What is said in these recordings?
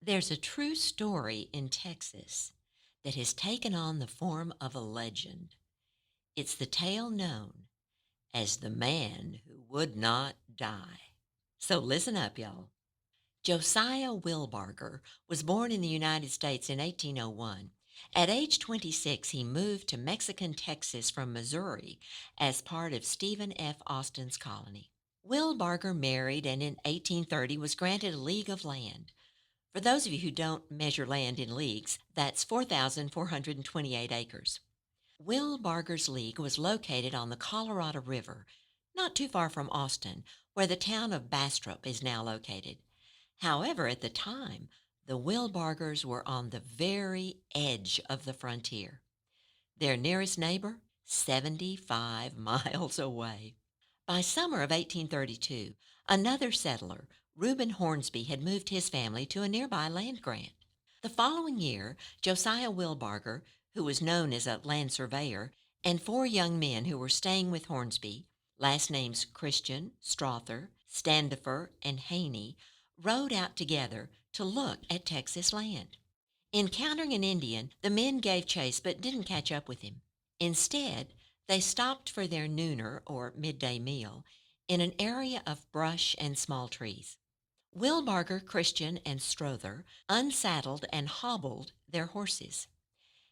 There's a true story in Texas that has taken on the form of a legend. It's the tale known as the man who would not die. So listen up, y'all. Josiah Wilbarger was born in the United States in 1801. At age 26, he moved to Mexican Texas from Missouri as part of Stephen F. Austin's colony. Wilbarger married and in 1830 was granted a league of land. For those of you who don't measure land in leagues, that's 4,428 acres. Will Barger's League was located on the Colorado River, not too far from Austin, where the town of Bastrop is now located. However, at the time, the Wilbargers were on the very edge of the frontier. Their nearest neighbor, 75 miles away. By summer of 1832, another settler, Reuben Hornsby, had moved his family to a nearby land grant. The following year, Josiah Wilbarger, who was known as a land surveyor, and four young men who were staying with Hornsby, last names Christian, Strother, Standifer, and Haney, rode out together to look at Texas land. Encountering an Indian, the men gave chase but didn't catch up with him. Instead, they stopped for their nooner or midday meal in an area of brush and small trees. Wilbarger, Christian, and Strother unsaddled and hobbled their horses.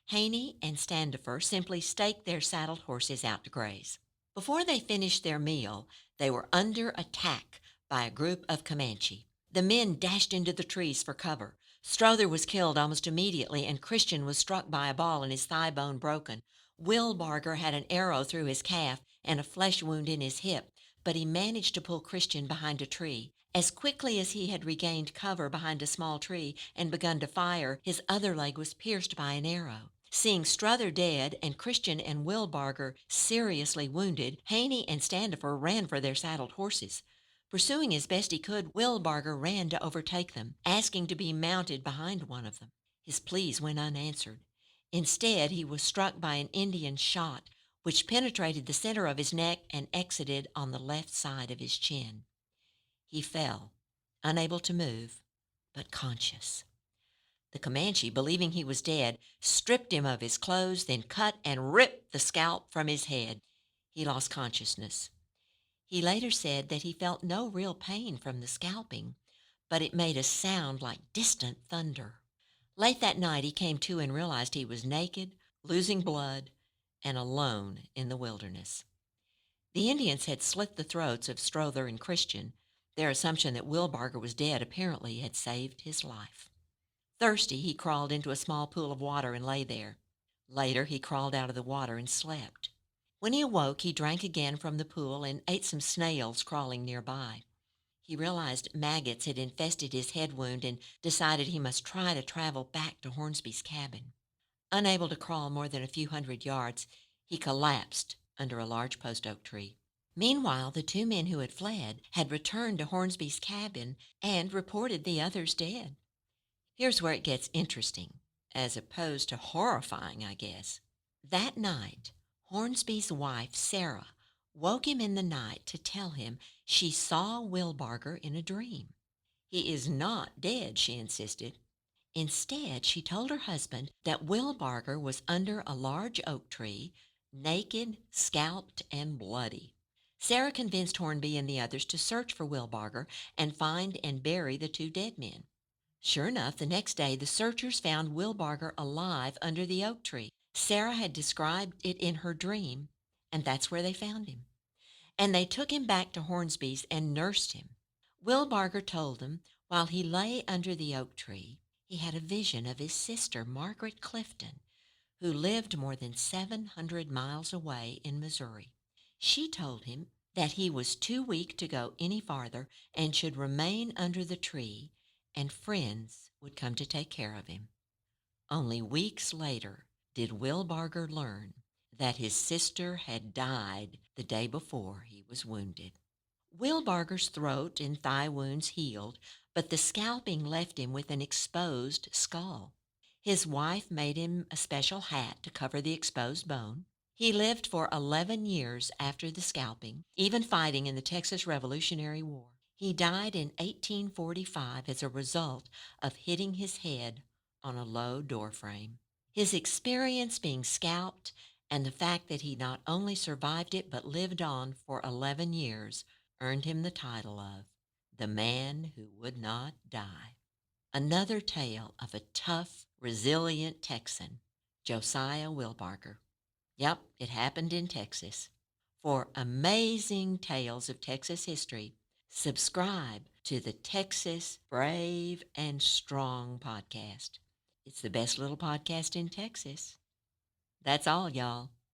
Haney and Standifer simply staked their saddled horses out to graze. Before they finished their meal, they were under attack by a group of Comanche. The men dashed into the trees for cover. Strother was killed almost immediately, and Christian was struck by a ball and his thigh bone broken. Wilbarger had an arrow through his calf and a flesh wound in his hip, but he managed to pull Christian behind a tree. As quickly as he had regained cover behind a small tree and begun to fire, his other leg was pierced by an arrow. Seeing Strother dead and Christian and Wilbarger seriously wounded, Haney and Standifer ran for their saddled horses. Pursuing as best he could, Wilbarger ran to overtake them, asking to be mounted behind one of them. His pleas went unanswered. Instead, he was struck by an Indian shot, which penetrated the center of his neck and exited on the left side of his chin. He fell, unable to move, but conscious. The Comanche, believing he was dead, stripped him of his clothes, then cut and ripped the scalp from his head. He lost consciousness. He later said that he felt no real pain from the scalping, but it made a sound like distant thunder. Late that night, he came to and realized he was naked, losing blood, and alone in the wilderness. The Indians had slit the throats of Strother and Christian. Their assumption that Wilbarger was dead apparently had saved his life. Thirsty, he crawled into a small pool of water and lay there. Later, he crawled out of the water and slept. When he awoke, he drank again from the pool and ate some snails crawling nearby. He realized maggots had infested his head wound and decided he must try to travel back to Hornsby's cabin. Unable to crawl more than a few hundred yards, he collapsed under a large post oak tree. Meanwhile, the two men who had fled had returned to Hornsby's cabin and reported the others dead. Here's where it gets interesting, as opposed to horrifying, I guess. That night, Hornsby's wife, Sarah, woke him in the night to tell him she saw Wilbarger in a dream. He is not dead, she insisted. Instead, she told her husband that Wilbarger was under a large oak tree, naked, scalped, and bloody. Sarah convinced Hornby and the others to search for Wilbarger and find and bury the two dead men. Sure enough, the next day the searchers found Wilbarger alive under the oak tree. Sarah had described it in her dream, and that's where they found him. And they took him back to Hornsby's and nursed him. Wilbarger told them while he lay under the oak tree, he had a vision of his sister, Margaret Clifton, who lived more than 700 miles away in Missouri. She told him that he was too weak to go any farther and should remain under the tree, and friends would come to take care of him. Only weeks later did Wilbarger learn that his sister had died the day before he was wounded. Wilbarger's throat and thigh wounds healed, but the scalping left him with an exposed skull. His wife made him a special hat to cover the exposed bone. He lived for 11 years after the scalping, even fighting in the Texas Revolutionary War. He died in 1845 as a result of hitting his head on a low doorframe. His experience being scalped and the fact that he not only survived it but lived on for 11 years earned him the title of the man who would not die. Another tale of a tough, resilient Texan, Josiah Wilbarger. Yep, it happened in Texas. For amazing tales of Texas history, subscribe to the Texas Brave and Strong podcast. It's the best little podcast in Texas. That's all, y'all.